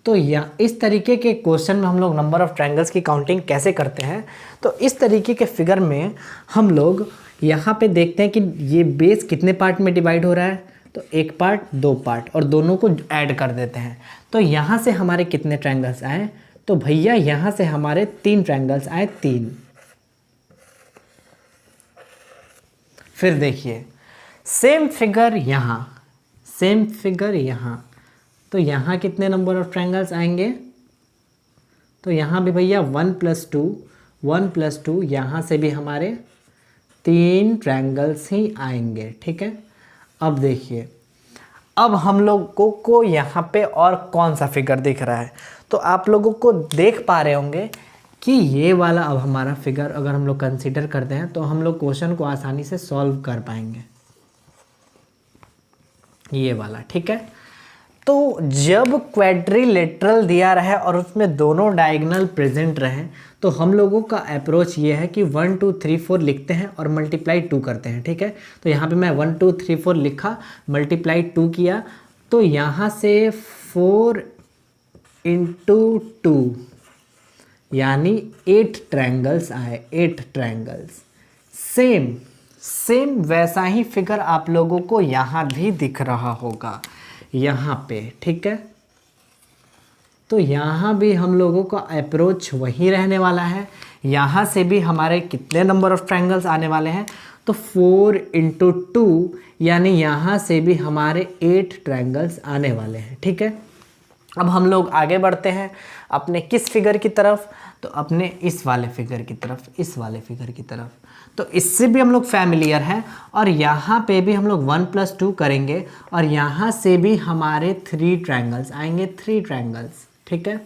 तो इस तरीके के क्वेश्चन में हम लोग नंबर ऑफ ट्रायंगल्स की काउंटिंग कैसे करते हैं। तो इस तरीके के फिगर में हम लोग यहाँ पे देखते हैं कि ये बेस कितने पार्ट में डिवाइड हो रहा है, तो एक पार्ट, दो पार्ट, और दोनों को ऐड कर देते हैं। तो यहाँ से हमारे कितने ट्रायंगल्स आए, तो भैया यहाँ से हमारे 3 ट्रायंगल्स आए, 3। फिर देखिए सेम फिगर यहाँ, सेम फिगर यहाँ, तो यहाँ कितने नंबर ऑफ ट्रायंगल्स आएंगे, तो यहाँ भी भैया 1 + 2, 1 + 2, यहाँ से भी हमारे 3 ट्रायंगल्स ही आएंगे, ठीक है। अब देखिए, अब हम लोगों को यहाँ पे और कौन सा फिगर दिख रहा है, तो आप लोगों को देख पा रहे होंगे कि ये वाला अब हमारा फिगर अगर हम लोग कंसीडर करते हैं तो हम लोग क्वेश्चन को आसानी से सॉल्व कर पाएंगे, ये वाला, ठीक है। तो जब क्वाड्रिलेटरल दिया रहे और उसमें दोनों डायगोनल प्रेजेंट रहे, तो हम लोगों का अप्रोच ये है कि 1 2 3 4 लिखते हैं और मल्टीप्लाई 2 करते हैं, ठीक है। तो यहाँ पे मैं 1 2 3 4 लिखा, मल्टीप्लाई 2 किया, तो यहाँ से 4 × 2 यानी 8 ट्रायंगल्स आए, 8 ट्रायंगल्स। सेम वैसा ही फिगर आप लोगों को यहाँ भी दिख रहा होगा, यहाँ पे, ठीक है। तो यहाँ भी हम लोगों का अप्रोच वही रहने वाला है। यहाँ से भी हमारे कितने नंबर ऑफ ट्रायंगल्स आने वाले हैं, तो 4 × 2 यानी यहाँ से भी हमारे 8 ट्रायंगल्स आने वाले हैं, ठीक है। अब हम लोग आगे बढ़ते हैं अपने किस फिगर की तरफ, तो अपने इस वाले फिगर की तरफ, इस वाले फिगर की तरफ। तो इससे भी हम लोग फैमिलियर हैं, और यहाँ पे भी हम लोग 1 + 2 करेंगे, और यहाँ से भी हमारे 3 ट्रायंगल्स आएंगे, 3 ट्रायंगल्स, ठीक है।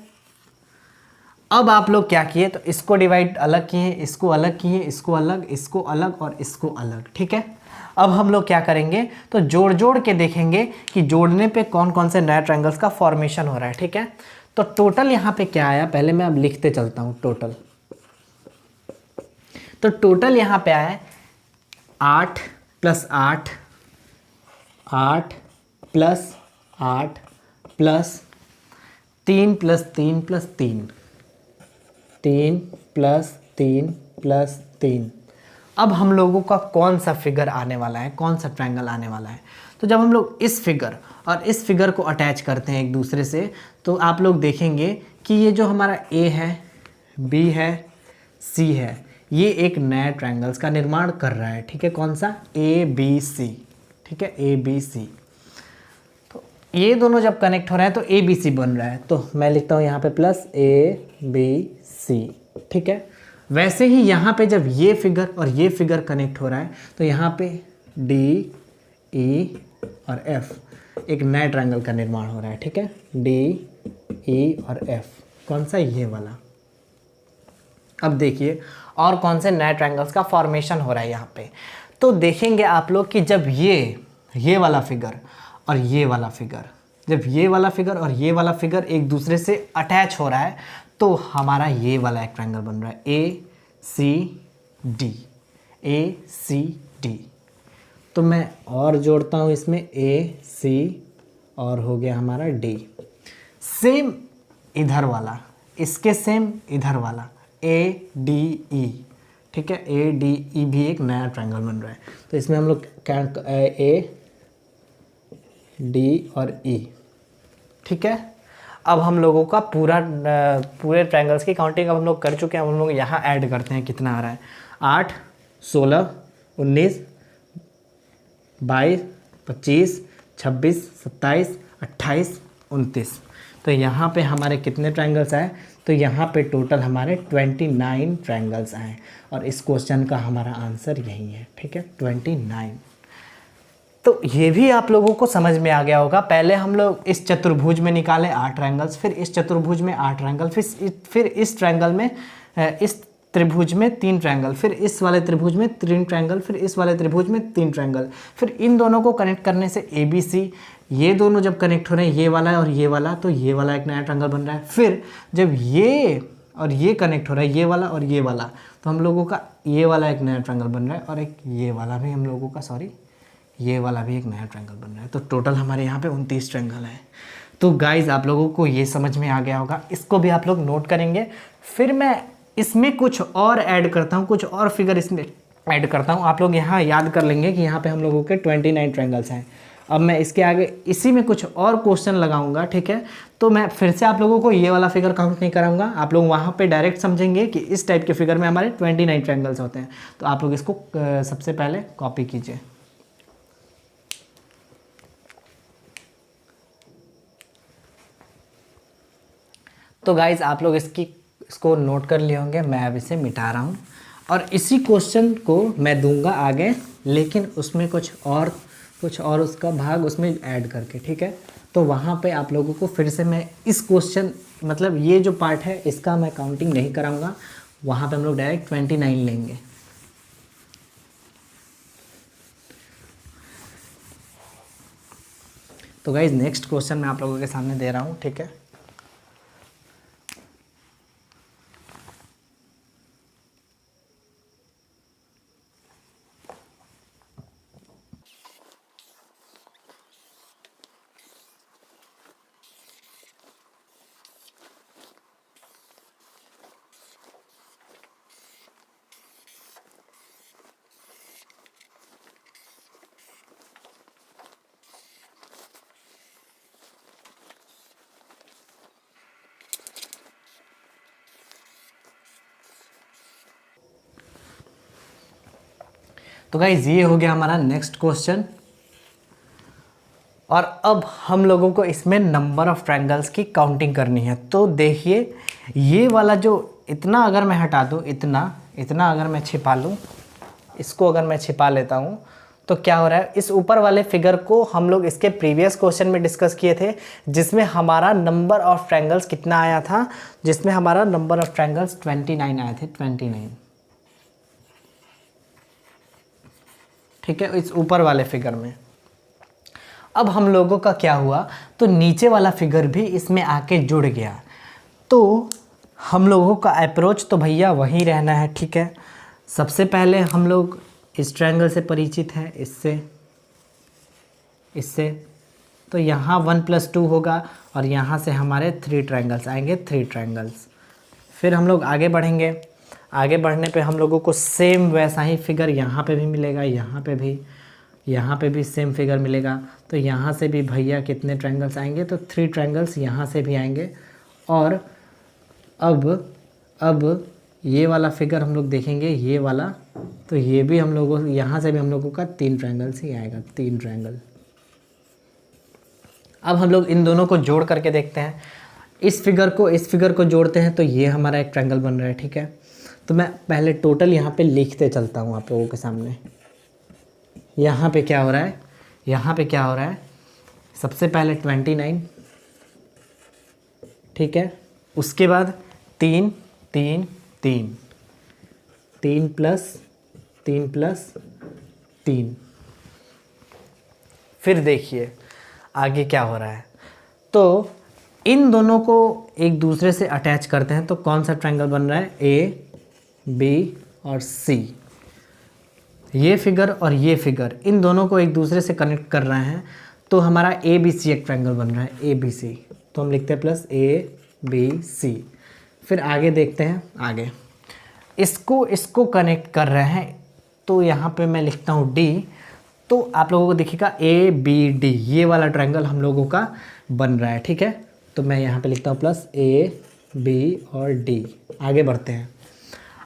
अब आप लोग क्या किए, तो इसको डिवाइड अलग किए, इसको अलग किए, इसको अलग, इसको अलग और इसको अलग, ठीक है। अब हम लोग क्या करेंगे, तो जोड़ जोड़ के देखेंगे कि जोड़ने पे कौन कौन से नए ट्रायंगल्स का फॉर्मेशन हो रहा है, ठीक है। तो टोटल यहाँ पे क्या आया, पहले मैं अब लिखते चलता हूँ टोटल। तो टोटल यहाँ पे आया 8 + 8, 8 + 8 + 3 + 3 + 3, 3 + 3 + 3। अब हम लोगों का कौन सा फिगर आने वाला है, कौन सा ट्रायंगल आने वाला है, तो जब हम लोग इस फिगर और इस फिगर को अटैच करते हैं एक दूसरे से, तो आप लोग देखेंगे कि ये जो हमारा A है, B है, C है, ये एक नए ट्रायंगल्स का निर्माण कर रहा है, ठीक है। कौन सा, ABC, ठीक है, ABC। तो ये दोनों जब कनेक्ट हो रहे हैं तो ABC बन रहा है, तो मैं लिखता हूँ यहाँ पे +ABC, ठीक है। वैसे ही यहाँ पे जब ये फिगर और ये फिगर कनेक्ट हो रहा है, तो यहाँ पे D, E और F एक नए ट्रायंगल का निर्माण हो रहा है, ठीक है। D, E और F, कौन सा, ये वाला। अब देखिए और कौन से नए ट्रायंगल्स का फॉर्मेशन हो रहा है यहाँ पे, तो देखेंगे आप लोग कि जब ये वाला फिगर और ये वाला फिगर, जब ये वाला फिगर और ये वाला फिगर एक दूसरे से अटैच हो रहा है, तो हमारा ये वाला एक ट्रायंगल बन रहा है ACD, ACD। तो मैं और जोड़ता हूँ इसमें AC और हो गया हमारा D। सेम इधर वाला, इसके सेम इधर वाला ADE, ठीक है। ADE भी एक नया ट्रायंगल बन रहा है, तो इसमें हम लोग A, D और E, ठीक है। अब हम लोगों का पूरे ट्रायंगल्स की काउंटिंग अब हम लोग कर चुके हैं। अब हम लोग यहाँ ऐड करते हैं कितना आ रहा है, 8, 16, 19, 22, 25, 26, 27, 28, 29। तो यहाँ पे हमारे कितने ट्रायंगल्स आए, तो यहाँ पे टोटल हमारे 29 ट्रायंगल्स आए, और इस क्वेश्चन का हमारा आंसर यही है, ठीक है, 29। तो ये भी आप लोगों को समझ में आ गया होगा। पहले हम लोग इस चतुर्भुज में निकाले 8 ट्रायंगल्स, फिर इस चतुर्भुज में 8 ट्रायंगल, फिर इस ट्रायंगल में इस त्रिभुज में 3 ट्रायंगल, फिर इस वाले त्रिभुज में 3 ट्रायंगल, फिर इस वाले त्रिभुज में 3 ट्रायंगल, फिर इन दोनों को कनेक्ट करने से ABC, ये दोनों जब कनेक्ट हो रहे हैं, ये वाला और ये वाला, तो ये वाला एक नया ट्रायंगल बन रहा है। फिर जब ये और ये कनेक्ट हो रहा है, ये वाला और ये वाला, तो हम लोगों का ये वाला एक नया ट्रायंगल बन रहा है, और एक ये वाला भी हम लोगों का ये वाला भी एक नया ट्रायंगल बन रहा है। तो टोटल हमारे यहाँ पे 29 ट्रायंगल है। तो गाइज आप लोगों को ये समझ में आ गया होगा, इसको भी आप लोग नोट करेंगे। फिर मैं इसमें कुछ और ऐड करता हूँ, कुछ और फिगर इसमें ऐड करता हूँ। आप लोग यहाँ याद कर लेंगे कि यहाँ पे हम लोगों के 29 ट्रायंगल्स हैं। अब मैं इसके आगे इसी में कुछ और क्वेश्चन लगाऊंगा, ठीक है। तो मैं फिर से आप लोगों को ये वाला फिगर काउंट नहीं कराऊंगा, आप लोग वहाँ पे डायरेक्ट समझेंगे कि इस टाइप के फिगर में हमारे 29 ट्रायंगल्स होते हैं। तो आप लोग इसको सबसे पहले कॉपी कीजिए। तो गाइज आप लोग इसको नोट कर लिए होंगे। मैं अब इसे मिटा रहा हूँ और इसी क्वेश्चन को मैं दूंगा आगे, लेकिन उसमें कुछ और उसका भाग उसमें ऐड करके, ठीक है। तो वहाँ पे आप लोगों को फिर से मैं इस क्वेश्चन, मतलब ये जो पार्ट है इसका मैं काउंटिंग नहीं कराऊंगा, वहाँ पे हम लोग डायरेक्ट 29 लेंगे। तो गाइज नेक्स्ट क्वेश्चन मैं आप लोगों के सामने दे रहा हूँ, ठीक है। तो गाइज ये हो गया हमारा नेक्स्ट क्वेश्चन, और अब हम लोगों को इसमें नंबर ऑफ ट्रायंगल्स की काउंटिंग करनी है। तो देखिए ये वाला जो इतना अगर मैं हटा दूँ, इतना अगर मैं छिपा लूँ, इसको अगर मैं छिपा लेता हूँ, तो क्या हो रहा है, इस ऊपर वाले फिगर को हम लोग इसके प्रीवियस क्वेश्चन में डिस्कस किए थे, जिसमें हमारा नंबर ऑफ ट्रायंगल्स कितना आया था, जिसमें हमारा नंबर ऑफ ट्रायंगल्स 29 आए थे, 29, ठीक है, इस ऊपर वाले फिगर में। अब हम लोगों का क्या हुआ, तो नीचे वाला फिगर भी इसमें आके जुड़ गया। तो हम लोगों का अप्रोच तो भैया वहीं रहना है, ठीक है। सबसे पहले हम लोग इस ट्रायंगल से परिचित हैं, इससे तो यहाँ 1 + 2 होगा, और यहाँ से हमारे 3 ट्रायंगल्स आएंगे, 3 ट्रायंगल्स। फिर हम लोग आगे बढ़ेंगे, आगे बढ़ने पे हम लोगों को सेम वैसा ही फिगर यहाँ पे भी मिलेगा, यहाँ पे भी सेम फिगर मिलेगा। तो यहाँ से भी भैया कितने ट्रायंगल्स आएंगे, तो 3 ट्रायंगल्स यहाँ से भी आएंगे। और अब ये वाला फिगर हम लोग देखेंगे, ये वाला, तो ये भी हम लोगों, यहाँ से भी हम लोगों का 3 ट्रायंगल्स ही आएगा, 3 ट्रायंगल। अब हम लोग इन दोनों को जोड़ करके देखते हैं, इस फिगर को जोड़ते हैं, तो ये हमारा एक ट्रायंगल बन रहा है, ठीक है। तो मैं पहले टोटल यहाँ पे लिखते चलता हूँ आप लोगों के सामने। यहाँ पे क्या हो रहा है, सबसे पहले 29, ठीक है। उसके बाद 3 3 3 3 + 3। फिर देखिए आगे क्या हो रहा है, तो इन दोनों को एक दूसरे से अटैच करते हैं, तो कौन सा ट्रायंगल बन रहा है, A B और C। ये फिगर और ये फिगर, इन दोनों को एक दूसरे से कनेक्ट कर रहे हैं, तो हमारा ABC एक ट्रायंगल बन रहा है, ABC। तो हम लिखते हैं +ABC। फिर आगे देखते हैं, आगे इसको कनेक्ट कर रहे हैं, तो यहाँ पे मैं लिखता हूँ D। तो आप लोगों को दिखेगा ABD, ये वाला ट्रायंगल हम लोगों का बन रहा है, ठीक है। तो मैं यहाँ पे लिखता हूँ +AB और D।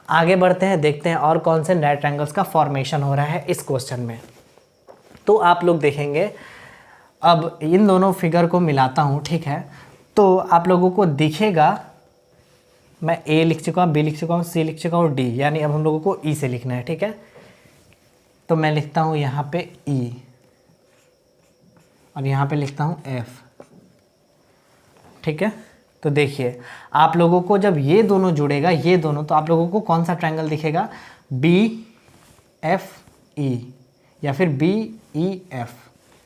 आगे बढ़ते हैं, देखते हैं और कौन से नए ट्रायंगल्स का फॉर्मेशन हो रहा है इस क्वेश्चन में। तो आप लोग देखेंगे, अब इन दोनों फिगर को मिलाता हूँ, ठीक है। तो आप लोगों को दिखेगा, मैं A लिख चुका हूँ, B लिख चुका हूँ, C लिख चुका हूँ, D, यानी अब हम लोगों को E से लिखना है, ठीक है। तो मैं लिखता हूँ यहाँ पे E, और यहाँ पे लिखता हूँ एफ। ठीक है, तो देखिए आप लोगों को जब ये दोनों जुड़ेगा, ये दोनों, तो आप लोगों को कौन सा ट्रायंगल दिखेगा? बी एफ ई या फिर बी ई एफ,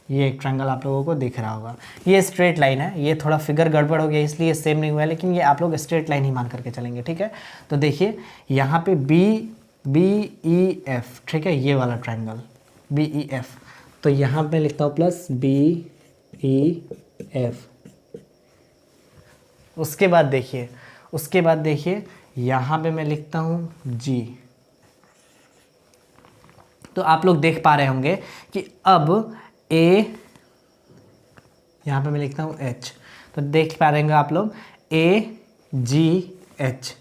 ये एक ट्रायंगल आप लोगों को दिख रहा होगा। ये स्ट्रेट लाइन है, ये थोड़ा फिगर गड़बड़ हो गया इसलिए सेम नहीं हुआ है, लेकिन ये आप लोग स्ट्रेट लाइन ही मान करके चलेंगे। ठीक है, तो देखिए यहाँ पे बी ई एफ, ठीक है, ये वाला ट्रायंगल बी ई एफ, तो यहाँ पे लिखता हूँ प्लस बी ई एफ। उसके बाद देखिए यहाँ पे मैं लिखता हूँ जी। तो आप लोग देख पा रहे होंगे कि अब ए, यहाँ पे मैं लिखता हूँ एच, तो देख पा रहे होंगे आप लोग ए जी एच,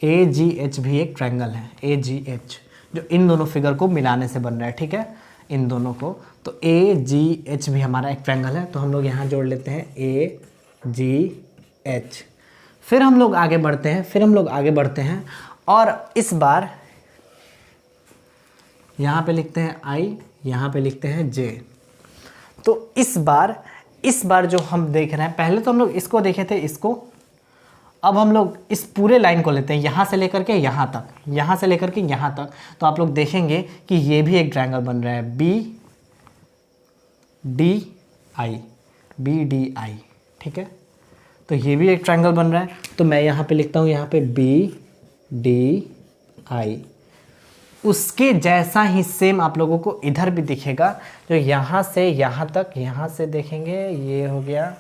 ए जी एच भी एक ट्रायंगल है, ए जी एच, जो इन दोनों फिगर को मिलाने से बन रहा है। ठीक है, इन दोनों को, तो ए जी एच भी हमारा एक ट्रायंगल है, तो हम लोग यहाँ जोड़ लेते हैं ए जी एच। फिर हम लोग आगे बढ़ते हैं और इस बार यहाँ पे लिखते हैं आई, यहाँ पे लिखते हैं जे। तो इस बार जो हम देख रहे हैं, पहले तो हम लोग इसको देखे थे, इसको, अब हम लोग इस पूरे लाइन को लेते हैं, यहाँ से लेकर के यहाँ तक, यहाँ से लेकर के यहाँ तक, तो आप लोग देखेंगे कि ये भी एक ट्रायंगल बन रहा है, बी डी आई। ठीक है, तो ये भी एक ट्रायंगल बन रहा है, तो मैं यहाँ पे लिखता हूँ, यहाँ पे बी डी आई। उसके जैसा ही सेम आप लोगों को इधर भी दिखेगा, जो यहाँ से यहाँ तक, यहाँ से देखेंगे ये हो गया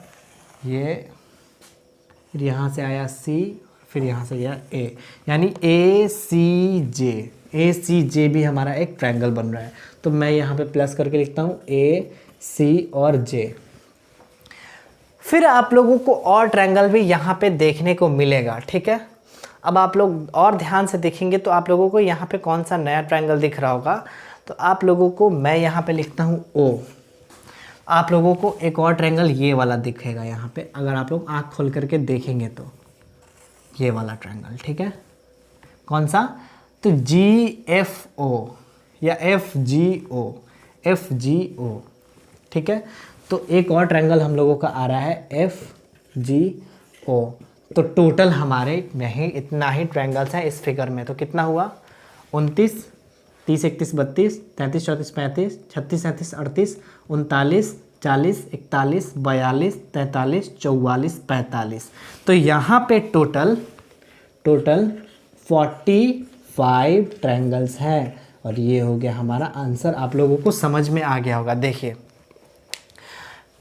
ये, फिर यहाँ से आया सी, फिर यहाँ से गया ए, यानी ए सी जे भी हमारा एक ट्रायंगल बन रहा है। तो मैं यहाँ पे प्लस करके लिखता हूँ ए सी और जे। फिर आप लोगों को और ट्रायंगल भी यहाँ पे देखने को मिलेगा। ठीक है, अब आप लोग और ध्यान से देखेंगे तो आप लोगों को यहाँ पे कौन सा नया ट्रायंगल दिख रहा होगा, तो आप लोगों को मैं यहाँ पे लिखता हूँ ओ। आप लोगों को एक और ट्रायंगल ये वाला दिखेगा यहाँ पे, अगर आप लोग आँख खोल करके देखेंगे तो ये वाला ट्रायंगल। ठीक है, कौन सा? तो जी एफ ओ या एफ जी ओ। ठीक है, तो एक और ट्रायंगल हम लोगों का आ रहा है एफ जी ओ। तो टोटल हमारे नहीं इतना ही ट्रायंगल्स हैं इस फिगर में। तो कितना हुआ? 29, 30, 31, 32, 33, 34, 35, 36, 37, 38, 39, 40, 41, 42, 43, 44, 45। तो यहाँ पे टोटल 45 ट्रायंगल्स हैं और ये हो गया हमारा आंसर। आप लोगों को समझ में आ गया होगा। देखिए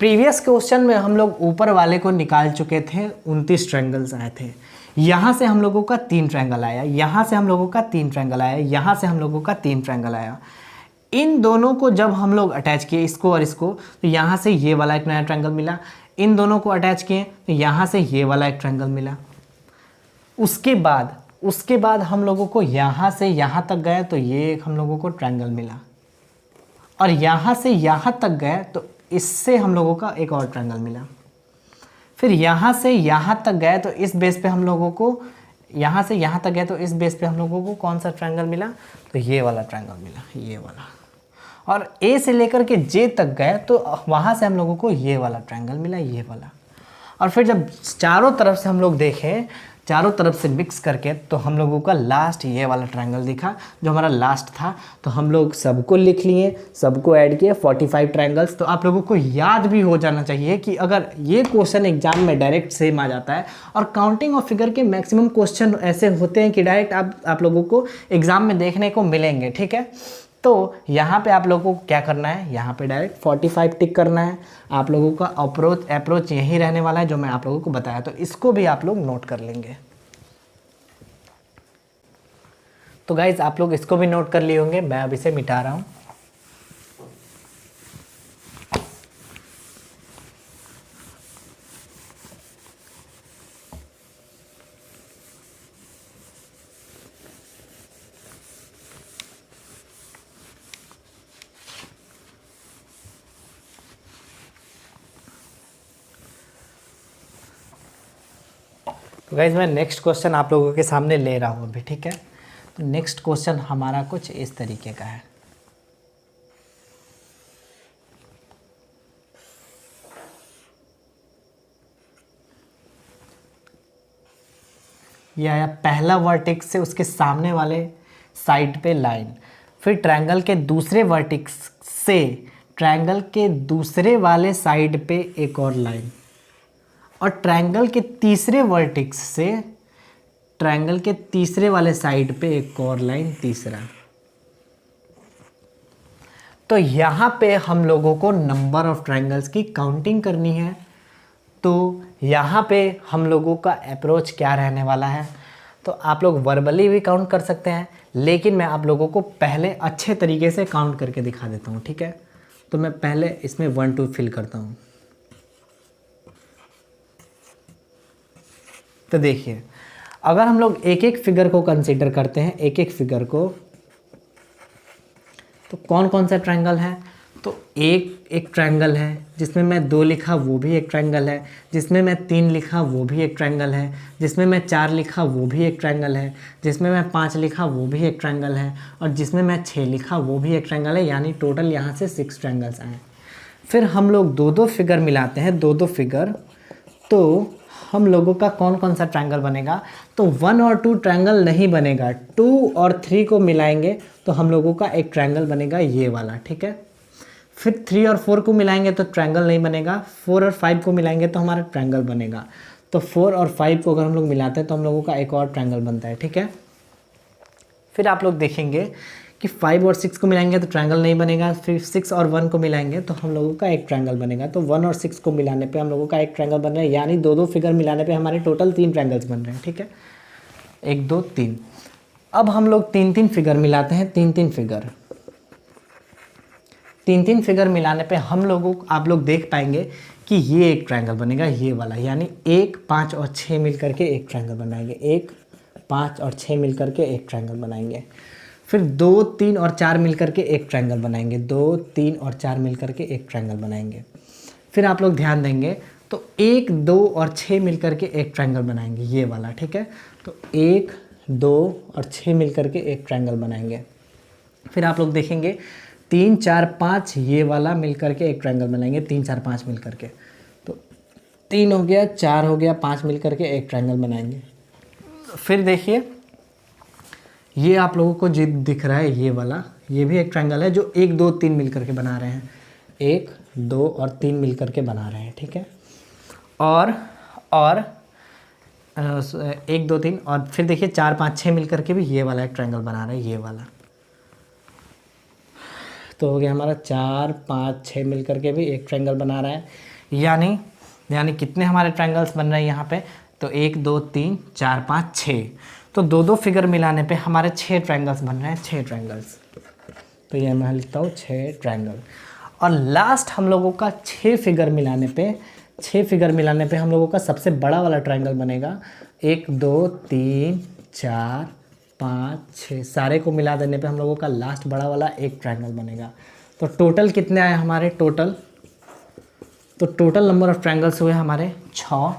प्रीवियस क्वेश्चन में हम लोग ऊपर वाले को निकाल चुके थे, 29 ट्रायंगल्स आए थे। यहाँ से हम लोगों का 3 ट्रायंगल आया, यहाँ से हम लोगों का 3 ट्रायंगल आया, यहाँ से हम लोगों का 3 ट्रायंगल आया। इन दोनों को जब हम लोग अटैच किए, इसको और इसको, तो यहाँ से ये वाला एक नया ट्रायंगल मिला। इन दोनों को अटैच किए तो यहाँ से ये वाला एक ट्रायंगल मिला। उसके बाद हम लोगों को यहाँ से यहाँ तक गए तो ये एक हम लोगों को ट्रायंगल मिला, और यहाँ से यहाँ तक गए तो इससे हम लोगों का एक और ट्रायंगल मिला। फिर यहाँ से यहाँ तक गए तो इस बेस पे हम लोगों को, यहाँ से यहाँ तक गए तो इस बेस पे हम लोगों को कौन सा ट्रायंगल मिला? तो ये वाला ट्रायंगल मिला, ये वाला। और ए से लेकर के जे तक गए तो वहाँ से हम लोगों को ये वाला ट्रायंगल मिला, ये वाला। और फिर जब चारों तरफ से हम लोग देखें, चारों तरफ से मिक्स करके, तो हम लोगों का लास्ट ये वाला ट्रायंगल दिखा जो हमारा लास्ट था। तो हम लोग सबको लिख लिए, सबको ऐड किए, 45 ट्रायंगल्स। तो आप लोगों को याद भी हो जाना चाहिए कि अगर ये क्वेश्चन एग्जाम में डायरेक्ट सेम आ जाता है, और काउंटिंग और फिगर के मैक्सिमम क्वेश्चन ऐसे होते हैं कि डायरेक्ट आप लोगों को एग्जाम में देखने को मिलेंगे। ठीक है, तो यहाँ पे आप लोगों को क्या करना है, यहाँ पे डायरेक्ट 45 टिक करना है। आप लोगों का अप्रोच यही रहने वाला है जो मैं आप लोगों को बताया, तो इसको भी आप लोग नोट कर लेंगे। तो गाइज आप लोग इसको भी नोट कर लिए होंगे, मैं अब इसे मिटा रहा हूँ। तो गाइज मैं नेक्स्ट क्वेश्चन आप लोगों के सामने ले रहा हूँ अभी। ठीक है, तो नेक्स्ट क्वेश्चन हमारा कुछ इस तरीके का है। ये आया पहला वर्टेक्स से उसके सामने वाले साइड पे लाइन, फिर ट्रायंगल के दूसरे वर्टेक्स से ट्रायंगल के दूसरे वाले साइड पे एक और लाइन, और ट्रायंगल के तीसरे वर्टेक्स से ट्रायंगल के तीसरे वाले साइड पे एक और लाइन, तीसरा। तो यहाँ पे हम लोगों को नंबर ऑफ ट्रायंगल्स की काउंटिंग करनी है। तो यहाँ पे हम लोगों का अप्रोच क्या रहने वाला है, तो आप लोग वर्बली भी काउंट कर सकते हैं, लेकिन मैं आप लोगों को पहले अच्छे तरीके से काउंट करके दिखा देता हूँ, ठीक है। तो मैं पहले इसमें 1 2 फिल करता हूँ। तो देखिए, अगर हम लोग एक एक फिगर को कंसीडर करते हैं, एक एक फिगर को, तो कौन कौन सा ट्रायंगल है, तो एक ट्रायंगल है जिसमें मैं 2 लिखा वो भी एक ट्रायंगल है, जिसमें मैं 3 लिखा वो भी एक ट्रायंगल है, जिसमें मैं 4 लिखा वो भी एक ट्रायंगल है, जिसमें मैं 5 लिखा वो भी एक ट्रायंगल है, और जिसमें मैं 6 लिखा वो भी एक ट्रायंगल है। यानी टोटल यहाँ से 6 ट्रायंगल्स आए। फिर हम लोग 2 फिगर मिलाते हैं, 2 फिगर, तो हम लोगों का कौन कौन सा ट्रायंगल बनेगा, तो 1 और 2 ट्रायंगल नहीं बनेगा, 2 और 3 को मिलाएंगे तो हम लोगों का एक ट्रायंगल बनेगा, ये वाला, ठीक है। फिर 3 और 4 को मिलाएंगे तो ट्रायंगल नहीं बनेगा, 4 और 5 को मिलाएंगे तो हमारा ट्रायंगल बनेगा। तो 4 और 5 को अगर हम लोग मिलाते हैं तो हम लोगों का एक और ट्रायंगल बनता है, ठीक है। फिर आप लोग देखेंगे कि 5 और 6 को मिलाएंगे तो ट्रायंगल नहीं बनेगा, फिर 6 और 1 को मिलाएंगे तो हम लोगों का एक ट्रायंगल बनेगा। तो 1 और 6 को मिलाने पे हम लोगों का एक ट्रायंगल बन रहा है, यानी 2 फिगर मिलाने पे हमारे टोटल 3 ट्रायंगल्स बन रहे हैं, ठीक है। 1 2 3। अब हम लोग 3 फिगर मिलाते हैं, 3 फिगर, 3 फिगर मिलाने पे आप लोग देख पाएंगे कि ये एक ट्रायंगल बनेगा, ये वाला, यानी 1 5 और 6 मिल करके एक ट्रायंगल बनाएंगे, 1 5 और 6 मिल करके एक ट्रायंगल बनाएंगे। फिर 2 3 और 4 मिल करके एक ट्रायंगल बनाएंगे, 2 3 और 4 मिल करके एक ट्रायंगल बनाएंगे। फिर आप लोग ध्यान देंगे तो 1 2 और 6 मिल करके एक ट्रायंगल बनाएंगे, ये वाला, ठीक है। तो 1 2 और 6 मिल करके एक ट्रायंगल बनाएंगे। फिर आप लोग देखेंगे 3 4 5 ये वाला मिल करके एक ट्रायंगल बनाएंगे, 3 4 5 मिल करके। तो 3 हो गया, 4 हो गया, 5 मिल करके एक ट्रायंगल बनाएंगे। फिर देखिए, ये आप लोगों को जो दिख रहा है ये वाला, ये भी एक ट्रायंगल है जो 1 2 3 मिल करके बना रहे हैं, 1 2 और 3 मिल करके बना रहे हैं, ठीक है। और 1 2 3 और फिर देखिए 4 5 6 मिल करके भी ये वाला एक ट्रायंगल बना रहा है, ये वाला। तो हो गया हमारा 4 5 6 मिल करके भी एक ट्रायंगल बना रहा है। यानी कितने हमारे ट्रायंगल्स बन रहे हैं यहाँ पे, तो 1 2 3 4 5 6। तो 2 फिगर मिलाने पे हमारे 6 ट्रायंगल्स बन रहे हैं, 6 ट्रायंगल्स। तो ये मैं लिखता हूँ 6 ट्रायंगल। और लास्ट हम लोगों का 6 फिगर मिलाने पे हम लोगों का सबसे बड़ा वाला ट्रायंगल बनेगा। 1 2 3 4 5 6 सारे को मिला देने पे हम लोगों का लास्ट बड़ा वाला एक ट्रायंगल बनेगा। तो टोटल कितने आए हमारे, टोटल नंबर ऑफ ट्रायंगल्स हुए हमारे 6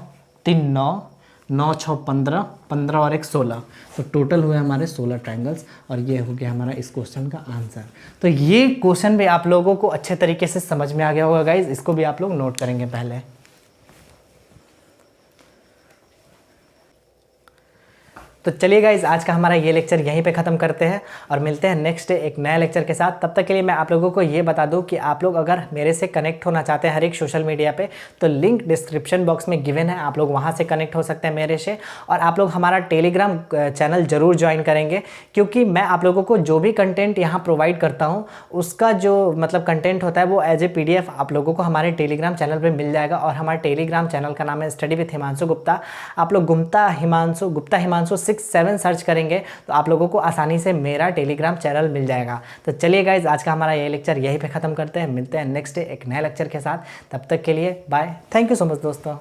3 9 9 6 15 15 और 1 16। तो टोटल हुए हमारे 16 ट्रायंगल्स, और ये हो गया हमारा इस क्वेश्चन का आंसर। तो ये क्वेश्चन भी आप लोगों को अच्छे तरीके से समझ में आ गया होगा गाइज, इसको भी आप लोग नोट करेंगे पहले। तो चलिए गाइज, आज का हमारा ये लेक्चर यहीं पे ख़त्म करते हैं और मिलते हैं नेक्स्ट डे एक नया लेक्चर के साथ। तब तक के लिए मैं आप लोगों को ये बता दूं कि आप लोग अगर मेरे से कनेक्ट होना चाहते हैं हर एक सोशल मीडिया पे, तो लिंक डिस्क्रिप्शन बॉक्स में गिवन है, आप लोग वहाँ से कनेक्ट हो सकते हैं मेरे से। और आप लोग हमारा टेलीग्राम चैनल ज़रूर ज्वाइन करेंगे, क्योंकि मैं आप लोगों को जो भी कंटेंट यहाँ प्रोवाइड करता हूँ उसका जो मतलब कंटेंट होता है वो एज ए PDF आप लोगों को हमारे टेलीग्राम चैनल पर मिल जाएगा। और हमारे टेलीग्राम चैनल का नाम है स्टडी विथ हिमांशु गुप्ता। आप लोग गुप्ता हिमांशु 6 7 सर्च करेंगे तो आप लोगों को आसानी से मेरा टेलीग्राम चैनल मिल जाएगा। तो चलिए गाइज, आज का हमारा ये लेक्चर यहीं पे ख़त्म करते हैं, मिलते हैं नेक्स्ट डे एक नए लेक्चर के साथ। तब तक के लिए bye, thank you so much दोस्तों।